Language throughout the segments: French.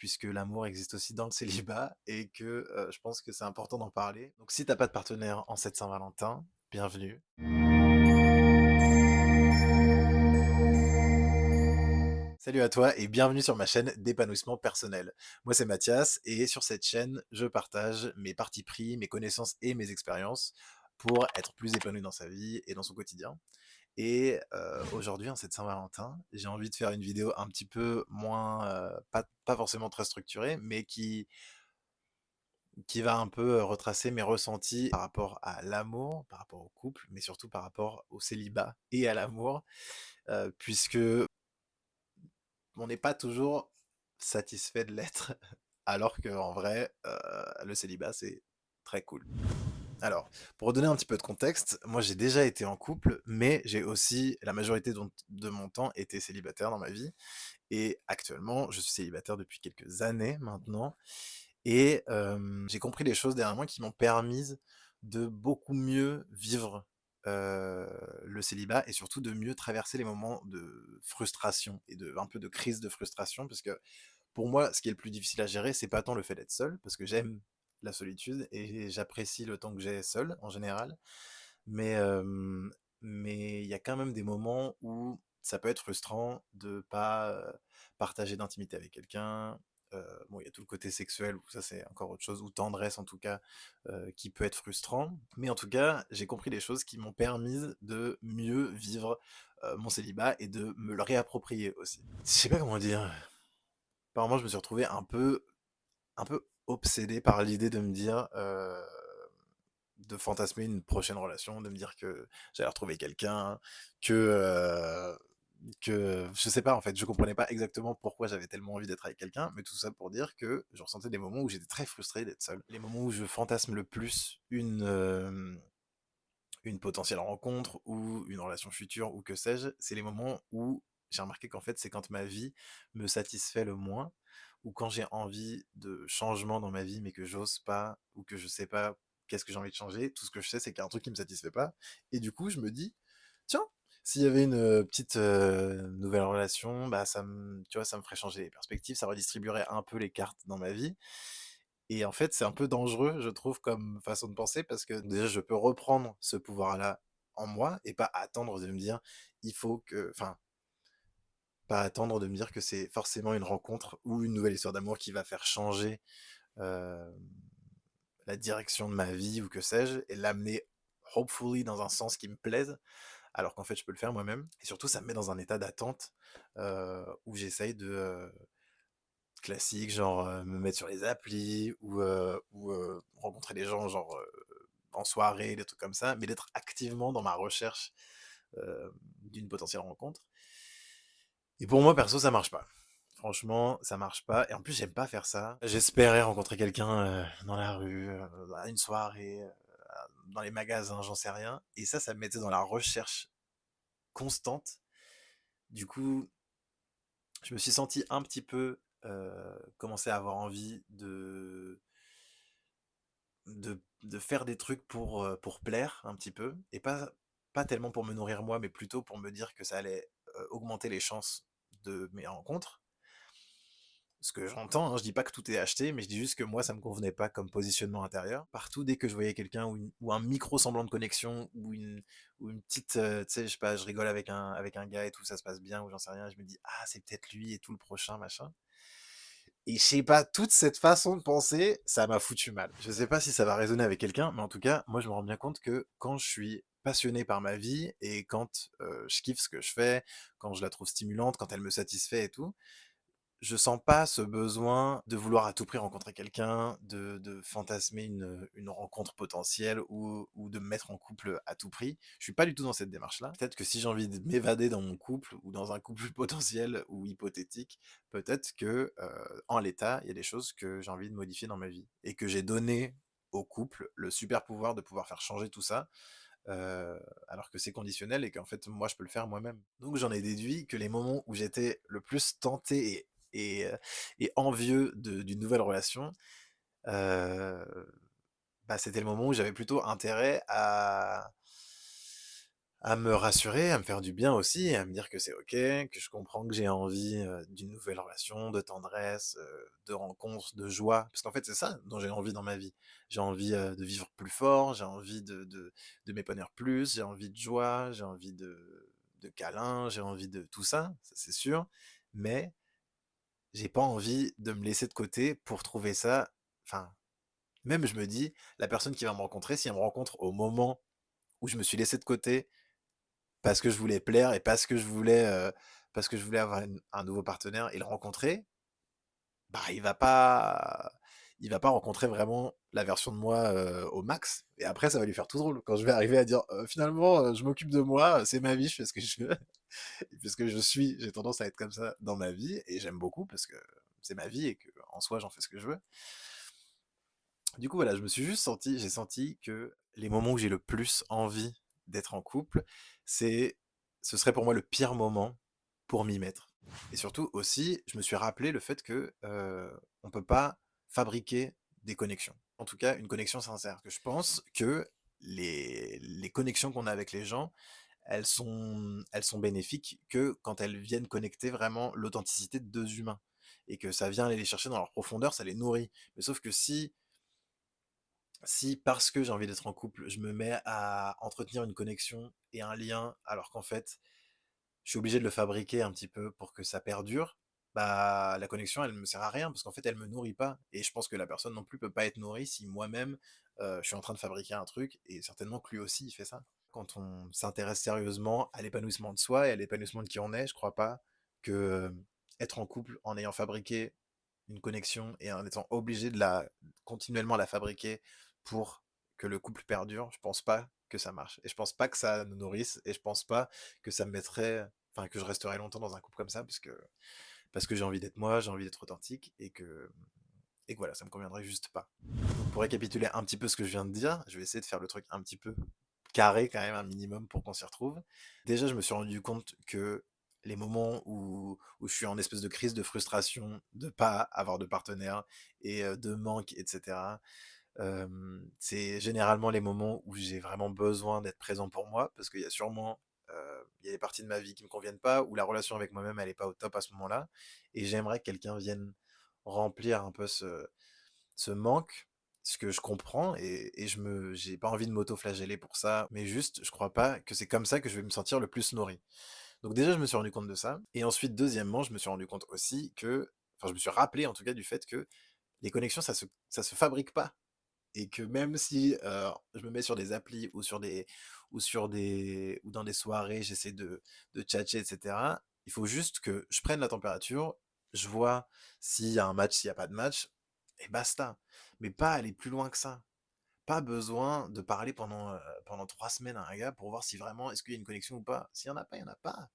puisque l'amour existe aussi dans le célibat et que, je pense que c'est important d'en parler. Donc si t'as pas de partenaire en cette Saint-Valentin, bienvenue. Salut à toi et bienvenue sur ma chaîne d'épanouissement personnel. Moi c'est Mathias et sur cette chaîne, je partage mes partis pris, mes connaissances et mes expériences pour être plus épanoui dans sa vie et dans son quotidien. Et aujourd'hui, en cette Saint-Valentin, j'ai envie de faire une vidéo un petit peu moins, pas forcément très structurée, mais qui va un peu retracer mes ressentis par rapport à l'amour, par rapport au couple, mais surtout par rapport au célibat et à l'amour, puisque on n'est pas toujours satisfait de l'être, alors qu'en vrai, le célibat, c'est très cool. Alors, pour donner un petit peu de contexte, moi j'ai déjà été en couple, mais j'ai aussi, la majorité de mon temps, été célibataire dans ma vie. Et actuellement, je suis célibataire depuis quelques années maintenant. Et j'ai compris des choses derrière moi qui m'ont permis de beaucoup mieux vivre le célibat et surtout de mieux traverser les moments de frustration et un peu de crise de frustration. Parce que pour moi, ce qui est le plus difficile à gérer, c'est pas tant le fait d'être seul, parce que j'aime la solitude et j'apprécie le temps que j'ai seul en général. Mais mais il y a quand même des moments où ça peut être frustrant de pas partager d'intimité avec quelqu'un. Bon, il y a tout le côté sexuel, où ça c'est encore autre chose, ou tendresse en tout cas, qui peut être frustrant. Mais en tout cas, j'ai compris des choses qui m'ont permis de mieux vivre mon célibat et de me le réapproprier aussi. Je sais pas comment dire. Apparemment, je me suis retrouvé un peu obsédé par l'idée de me dire, de fantasmer une prochaine relation, de me dire que j'allais retrouver quelqu'un, que je sais pas en fait, je comprenais pas exactement pourquoi j'avais tellement envie d'être avec quelqu'un, mais tout ça pour dire que je ressentais des moments où j'étais très frustré d'être seul. Les moments où je fantasme le plus une potentielle rencontre ou une relation future ou que sais-je, c'est les moments où j'ai remarqué qu'en fait c'est quand ma vie me satisfait le moins ou quand j'ai envie de changement dans ma vie mais que j'ose pas ou que je sais pas qu'est-ce que j'ai envie de changer, tout ce que je sais c'est qu'il y a un truc qui me satisfait pas et du coup je me dis tiens, s'il y avait une petite nouvelle relation, bah tu vois, ça me ferait changer les perspectives, ça redistribuerait un peu les cartes dans ma vie et en fait, c'est un peu dangereux, je trouve, comme façon de penser, parce que déjà, je peux reprendre ce pouvoir-là en moi et pas attendre de me dire, il faut que, enfin, pas attendre de me dire que c'est forcément une rencontre ou une nouvelle histoire d'amour qui va faire changer euh, la direction de ma vie ou que sais-je, et l'amener, hopefully, dans un sens qui me plaise, alors qu'en fait, je peux le faire moi-même. Et surtout, ça me met dans un état d'attente où j'essaye de, classique, genre me mettre sur les applis ou rencontrer des gens genre en soirée, des trucs comme ça, mais d'être activement dans ma recherche d'une potentielle rencontre. Et pour moi, perso, ça marche pas. Franchement, ça marche pas. Et en plus, j'aime pas faire ça. J'espérais rencontrer quelqu'un dans la rue, à une soirée, dans les magasins, j'en sais rien. Et ça me mettait dans la recherche constante. Du coup, je me suis senti un petit peu commencer à avoir envie de faire des trucs pour plaire un petit peu, et pas tellement pour me nourrir moi, mais plutôt pour me dire que ça allait augmenter les chances de mes rencontres. Ce que j'entends, hein, je dis pas que tout est acheté, mais je dis juste que moi ça me convenait pas comme positionnement intérieur. Partout, dès que je voyais quelqu'un ou un micro semblant de connexion ou une petite, tu sais, je sais pas, je rigole avec un gars et tout, ça se passe bien ou j'en sais rien, je me dis ah c'est peut-être lui et tout le prochain machin. Et je sais pas, toute cette façon de penser, ça m'a foutu mal. Je sais pas si ça va résonner avec quelqu'un, mais en tout cas, moi je me rends bien compte que quand je suis passionné par ma vie et quand je kiffe ce que je fais, quand je la trouve stimulante, quand elle me satisfait et tout, je sens pas ce besoin de vouloir à tout prix rencontrer quelqu'un, de fantasmer une rencontre potentielle ou de me mettre en couple à tout prix. Je suis pas du tout dans cette démarche-là. Peut-être que si j'ai envie de m'évader dans mon couple ou dans un couple potentiel ou hypothétique, peut-être que en l'état, il y a des choses que j'ai envie de modifier dans ma vie et que j'ai donné au couple le super pouvoir de pouvoir faire changer tout ça, alors que c'est conditionnel et qu'en fait moi je peux le faire moi-même. Donc j'en ai déduit que les moments où j'étais le plus tenté et envieux d'une nouvelle relation, bah, c'était le moment où j'avais plutôt intérêt À me rassurer, à me faire du bien aussi, à me dire que c'est OK, que je comprends que j'ai envie, d'une nouvelle relation, de tendresse, de rencontres, de joie. Parce qu'en fait, c'est ça dont j'ai envie dans ma vie. J'ai envie, de vivre plus fort, j'ai envie de m'épanouir plus, j'ai envie de joie, j'ai envie de câlins, j'ai envie de tout ça, ça c'est sûr. Mais j'ai pas envie de me laisser de côté pour trouver ça, enfin, même je me dis: «La personne qui va me rencontrer, si elle me rencontre au moment où je me suis laissé de côté parce que je voulais plaire et parce que je voulais avoir un nouveau partenaire et le rencontrer, bah, il va pas rencontrer vraiment la version de moi, au max et après ça va lui faire tout drôle quand je vais arriver à dire: finalement, je m'occupe de moi, c'est ma vie, je fais ce que je veux» et puisque j'ai tendance à être comme ça dans ma vie et j'aime beaucoup parce que c'est ma vie et qu'en soi, j'en fais ce que je veux. Du coup, voilà, j'ai senti que les moments où j'ai le plus envie d'être en couple, c'est, ce serait pour moi le pire moment pour m'y mettre. Et surtout aussi, je me suis rappelé le fait que on peut pas fabriquer des connexions. En tout cas, une connexion sincère. Que je pense que les connexions qu'on a avec les gens, elles sont bénéfiques que quand elles viennent connecter vraiment l'authenticité de deux humains. Et que ça vient aller les chercher dans leur profondeur, ça les nourrit. Mais sauf que si parce que j'ai envie d'être en couple, je me mets à entretenir une connexion et un lien, alors qu'en fait, je suis obligé de le fabriquer un petit peu pour que ça perdure, bah la connexion, elle me sert à rien parce qu'en fait, elle me nourrit pas. Et je pense que la personne non plus peut pas être nourrie si moi-même, je suis en train de fabriquer un truc et certainement que lui aussi, il fait ça. Quand on s'intéresse sérieusement à l'épanouissement de soi et à l'épanouissement de qui on est, je crois pas que être en couple en ayant fabriqué une connexion et en étant obligé de la continuellement la fabriquer pour que le couple perdure, je pense pas que ça marche. Et je pense pas que ça nous nourrisse et je pense pas que ça me mettrait, enfin que je resterai longtemps dans un couple comme ça parce que j'ai envie d'être moi, j'ai envie d'être authentique et que voilà, ça me conviendrait juste pas. Donc pour récapituler un petit peu ce que je viens de dire, je vais essayer de faire le truc un petit peu carré quand même un minimum pour qu'on s'y retrouve. Déjà, je me suis rendu compte que les moments où je suis en espèce de crise de frustration de pas avoir de partenaire et de manque, etc., c'est généralement les moments où j'ai vraiment besoin d'être présent pour moi, parce qu'il y a sûrement il y a des parties de ma vie qui me conviennent pas, ou la relation avec moi-même elle est pas au top à ce moment-là, et j'aimerais que quelqu'un vienne remplir un peu ce manque, ce que je comprends, et j'ai pas envie de m'auto-flageller pour ça, mais juste, je crois pas que c'est comme ça que je vais me sentir le plus nourri. Donc déjà, je me suis rendu compte de ça, et ensuite, deuxièmement, je me suis rendu compte aussi que, enfin, je me suis rappelé en tout cas du fait que les connexions, ça se fabrique pas. Et que même si je me mets sur des applis ou dans des soirées, j'essaie de tchatcher, etc. Il faut juste que je prenne la température, je vois s'il y a un match, s'il n'y a pas de match, et basta. Mais pas aller plus loin que ça. Pas besoin de parler pendant 3 semaines à un gars pour voir si vraiment est-ce qu'il y a une connexion ou pas. S'il y en a pas, il y en a pas.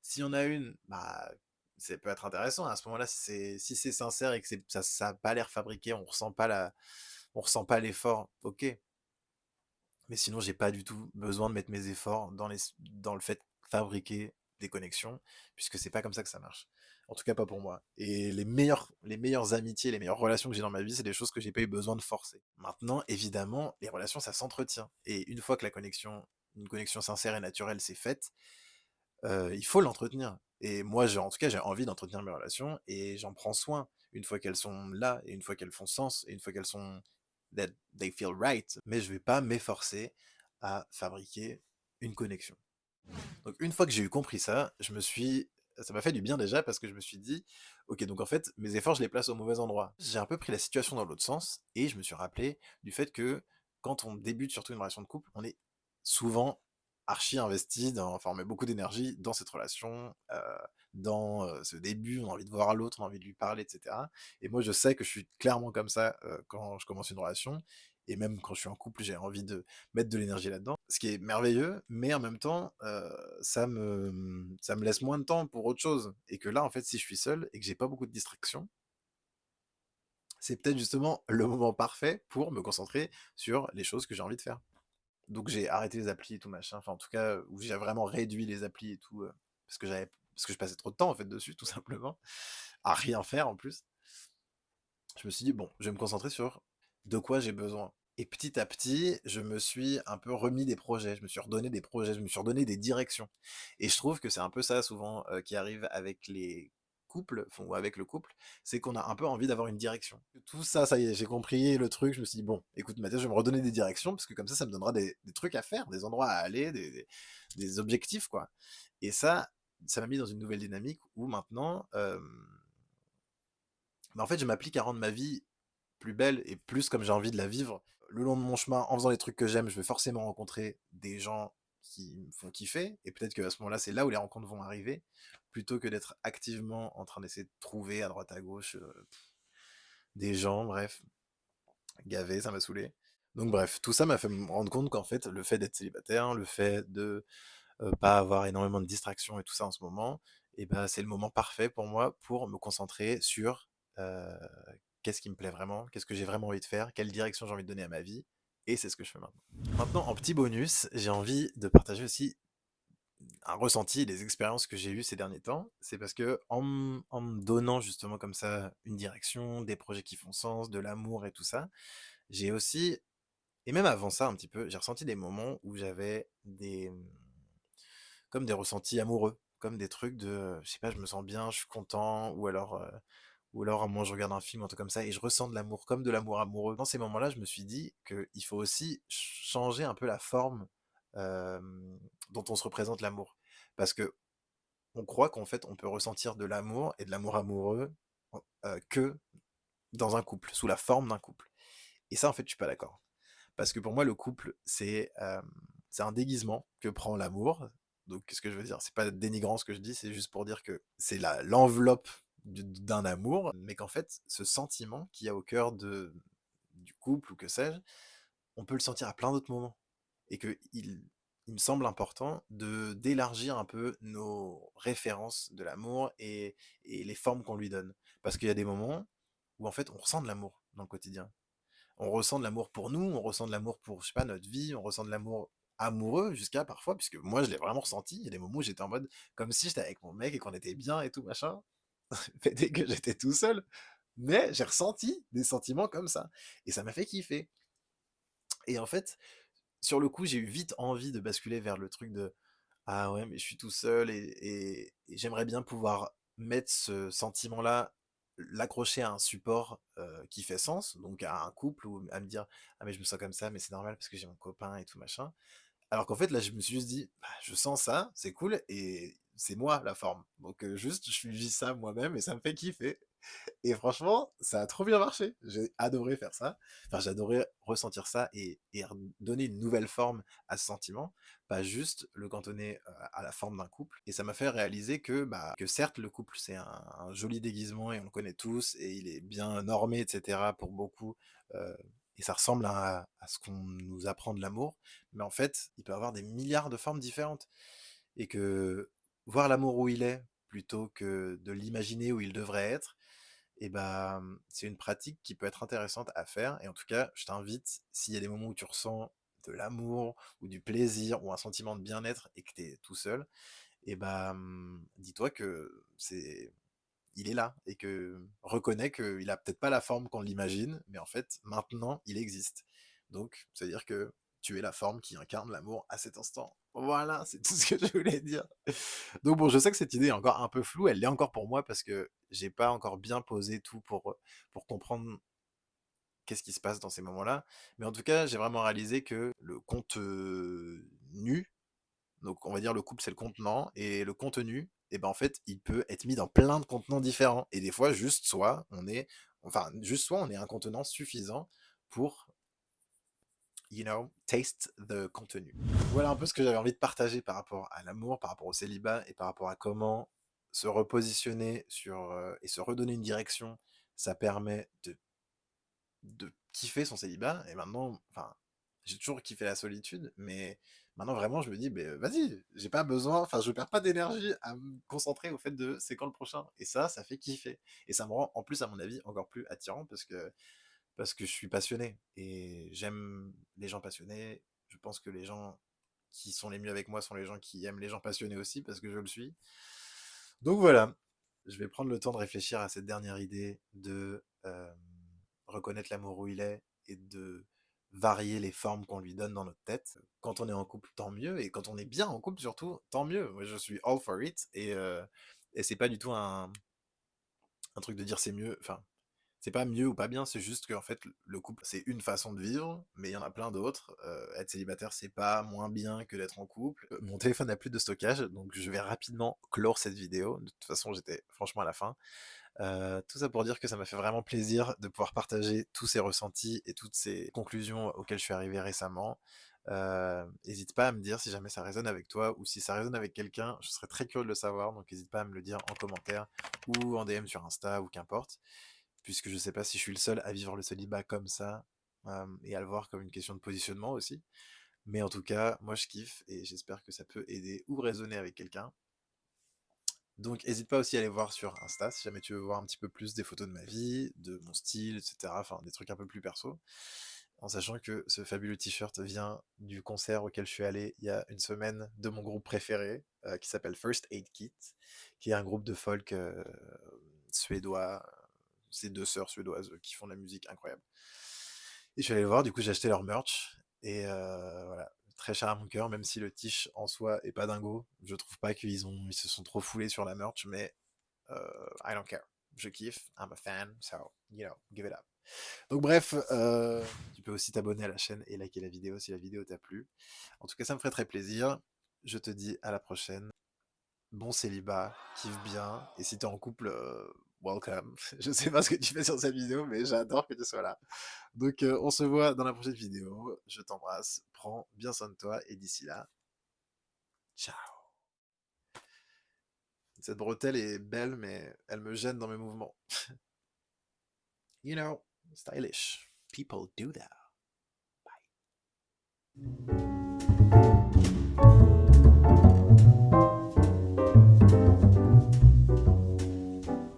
S'il y en a une, bah ça peut être intéressant à ce moment-là si c'est sincère et que ça a pas l'air fabriqué, on ressent pas l'effort, ok. Mais sinon, j'ai pas du tout besoin de mettre mes efforts dans le fait de fabriquer des connexions, puisque c'est pas comme ça que ça marche. En tout cas, pas pour moi. Et les meilleures amitiés, les meilleures relations que j'ai dans ma vie, c'est des choses que j'ai pas eu besoin de forcer. Maintenant, évidemment, les relations, ça s'entretient. Et une fois que une connexion sincère et naturelle s'est faite, il faut l'entretenir. Et moi, en tout cas, j'ai envie d'entretenir mes relations et j'en prends soin une fois qu'elles sont là et une fois qu'elles font sens et une fois qu'elles sont that they feel right. Mais je vais pas m'efforcer à fabriquer une connexion. Donc une fois que j'ai eu compris ça, ça m'a fait du bien déjà parce que je me suis dit, ok, donc en fait, mes efforts, je les place au mauvais endroit. J'ai un peu pris la situation dans l'autre sens et je me suis rappelé du fait que quand on débute surtout une relation de couple, on est souvent archi investi, enfin on met beaucoup d'énergie dans cette relation, dans ce début, on a envie de voir l'autre, on a envie de lui parler, etc. Et moi je sais que je suis clairement comme ça quand je commence une relation, et même quand je suis en couple, j'ai envie de mettre de l'énergie là-dedans, ce qui est merveilleux, mais en même temps, ça me laisse moins de temps pour autre chose. Et que là, en fait, si je suis seul et que j'ai pas beaucoup de distractions, c'est peut-être justement le moment parfait pour me concentrer sur les choses que j'ai envie de faire. Donc j'ai arrêté les applis et tout machin, enfin en tout cas, où j'ai vraiment réduit les applis et tout, parce que je passais trop de temps en fait dessus, tout simplement, à rien faire en plus. Je me suis dit, bon, je vais me concentrer sur de quoi j'ai besoin. Et petit à petit, je me suis un peu remis des projets, je me suis redonné des projets, je me suis redonné des directions. Et je trouve que c'est un peu ça souvent qui arrive avec les couples, enfin, ou avec le couple, c'est qu'on a un peu envie d'avoir une direction. Tout ça, ça y est, j'ai compris le truc, je me suis dit, bon, écoute Mathias, je vais me redonner des directions, parce que comme ça me donnera des trucs à faire, des endroits à aller, des objectifs, quoi. Et ça m'a mis dans une nouvelle dynamique où maintenant, bah, en fait, je m'applique à rendre ma vie plus belle et plus comme j'ai envie de la vivre. Le long de mon chemin, en faisant les trucs que j'aime, je vais forcément rencontrer des gens qui me font kiffer. Et peut-être qu'à ce moment-là, c'est là où les rencontres vont arriver, plutôt que d'être activement en train d'essayer de trouver à droite à gauche des gens, bref, gavé, ça m'a saoulé. Donc bref, tout ça m'a fait me rendre compte qu'en fait, le fait d'être célibataire, le fait de pas avoir énormément de distractions et tout ça en ce moment, et ben c'est le moment parfait pour moi pour me concentrer sur euh, qu'est-ce qui me plaît vraiment, qu'est-ce que j'ai vraiment envie de faire, quelle direction j'ai envie de donner à ma vie, et c'est ce que je fais maintenant. Maintenant, en petit bonus, j'ai envie de partager aussi un ressenti et des expériences que j'ai eues ces derniers temps. C'est parce que en me donnant justement comme ça une direction, des projets qui font sens, de l'amour et tout ça, j'ai aussi, et même avant ça un petit peu, j'ai ressenti des moments où j'avais comme des ressentis amoureux, comme des trucs de, je sais pas, je me sens bien, je suis content, ou alors, moi, je regarde un film, un truc comme ça, et je ressens de l'amour, comme de l'amour amoureux. Dans ces moments-là, je me suis dit qu'il faut aussi changer un peu la forme euh, dont on se représente l'amour. Parce que on croit qu'en fait, on peut ressentir de l'amour et de l'amour amoureux que dans un couple, sous la forme d'un couple. Et ça, en fait, je suis pas d'accord. Parce que pour moi, le couple, c'est un déguisement que prend l'amour. Donc, qu'est-ce que je veux dire? C'est pas dénigrant ce que je dis, c'est juste pour dire que c'est l'enveloppe d'un amour, mais qu'en fait, ce sentiment qu'il y a au cœur du couple, ou que sais-je, on peut le sentir à plein d'autres moments. Et que il me semble important d'élargir un peu nos références de l'amour et les formes qu'on lui donne. Parce qu'il y a des moments où en fait on ressent de l'amour dans le quotidien. On ressent de l'amour pour nous, on ressent de l'amour pour, je sais pas, notre vie, on ressent de l'amour amoureux jusqu'à parfois, puisque moi je l'ai vraiment ressenti, il y a des moments où j'étais en mode comme si j'étais avec mon mec et qu'on était bien et tout machin, dès que j'étais tout seul, mais j'ai ressenti des sentiments comme ça, et ça m'a fait kiffer. Et en fait, sur le coup, j'ai eu vite envie de basculer vers le truc de ah ouais, mais je suis tout seul et j'aimerais bien pouvoir mettre ce sentiment-là, l'accrocher à un support qui fait sens, donc à un couple ou à me dire ah mais je me sens comme ça, mais c'est normal parce que j'ai mon copain et tout machin. Alors qu'en fait là, je me suis juste dit bah, je sens ça, c'est cool et c'est moi la forme. Donc juste je vis ça moi-même et ça me fait kiffer. Et franchement, ça a trop bien marché. J'ai adoré faire ça. Enfin, j'ai adoré ressentir ça et donner une nouvelle forme à ce sentiment, pas juste le cantonner à la forme d'un couple. Et ça m'a fait réaliser que, bah, que certes, le couple, c'est un joli déguisement et on le connaît tous et il est bien normé, etc. pour beaucoup. euh, et ça ressemble à ce qu'on nous apprend de l'amour. Mais en fait, il peut avoir des milliards de formes différentes. Et que voir l'amour où il est, plutôt que de l'imaginer où il devrait être, et bah, c'est une pratique qui peut être intéressante à faire. Et en tout cas, je t'invite, s'il y a des moments où tu ressens de l'amour ou du plaisir ou un sentiment de bien-être et que tu es tout seul, et bah, dis-toi que il est là et que reconnais qu'il a peut-être pas la forme qu'on l'imagine, mais en fait, maintenant, il existe. Donc, c'est-à-dire que tu es la forme qui incarne l'amour à cet instant. Voilà, c'est tout ce que je voulais dire. Donc bon, je sais que cette idée est encore un peu floue, elle l'est encore pour moi parce que j'ai pas encore bien posé tout pour comprendre qu'est-ce qui se passe dans ces moments-là. Mais en tout cas, j'ai vraiment réalisé que le contenu, donc on va dire le couple c'est le contenant, et le contenu, et ben en fait, il peut être mis dans plein de contenants différents. Et des fois, juste soit on est un contenant suffisant pour taste the contenu. Voilà un peu ce que j'avais envie de partager par rapport à l'amour, par rapport au célibat et par rapport à comment se repositionner et se redonner une direction. Ça permet de kiffer son célibat. Et maintenant, enfin, j'ai toujours kiffé la solitude, mais maintenant vraiment, je me dis, ben vas-y, j'ai pas besoin, enfin, je perds pas d'énergie à me concentrer au fait de c'est quand le prochain. Et ça fait kiffer. Et ça me rend, en plus, à mon avis, encore plus attirant parce que je suis passionné et j'aime les gens passionnés. Je pense que les gens qui sont les mieux avec moi sont les gens qui aiment les gens passionnés aussi parce que je le suis. Donc voilà, je vais prendre le temps de réfléchir à cette dernière idée de reconnaître l'amour où il est et de varier les formes qu'on lui donne dans notre tête. Quand on est en couple, tant mieux, et quand on est bien en couple surtout, tant mieux. Moi, je suis all for it, et c'est pas du tout un truc de dire c'est mieux, enfin, c'est pas mieux ou pas bien, c'est juste qu'en fait, le couple, c'est une façon de vivre, mais il y en a plein d'autres. Être célibataire, c'est pas moins bien que d'être en couple. Mon téléphone n'a plus de stockage, donc je vais rapidement clore cette vidéo. De toute façon, j'étais franchement à la fin. Tout ça pour dire que ça m'a fait vraiment plaisir de pouvoir partager tous ces ressentis et toutes ces conclusions auxquelles je suis arrivé récemment. Hésite pas à me dire si jamais ça résonne avec toi ou si ça résonne avec quelqu'un, je serais très curieux de le savoir, donc n'hésite pas à me le dire en commentaire ou en DM sur Insta ou qu'importe, puisque je sais pas si je suis le seul à vivre le célibat comme ça, et à le voir comme une question de positionnement aussi. Mais en tout cas, moi je kiffe et j'espère que ça peut aider ou résonner avec quelqu'un. Donc n'hésite pas aussi à aller voir sur Insta si jamais tu veux voir un petit peu plus des photos de ma vie, de mon style, etc. Enfin des trucs un peu plus perso. En sachant que ce fabuleux t-shirt vient du concert auquel je suis allé il y a une semaine de mon groupe préféré, qui s'appelle First Aid Kit, qui est un groupe de folk suédois. C'est deux sœurs suédoises qui font de la musique incroyable. Et je suis allé le voir, du coup j'ai acheté leur merch. Et voilà, très cher à mon cœur, même si le tiche en soi est pas dingo. Je trouve pas ils se sont trop foulés sur la merch, mais I don't care. Je kiffe, I'm a fan, so, give it up. Donc bref, tu peux aussi t'abonner à la chaîne et liker la vidéo si la vidéo t'a plu. En tout cas, ça me ferait très plaisir. Je te dis à la prochaine. Bon célibat, kiffe bien. Et si t'es en couple, welcome. Je sais pas ce que tu fais sur cette vidéo, mais j'adore que tu sois là. Donc on se voit dans la prochaine vidéo. Je t'embrasse. Prends bien soin de toi. Et d'ici là, ciao. Cette bretelle est belle, mais elle me gêne dans mes mouvements. You know, stylish. People do that.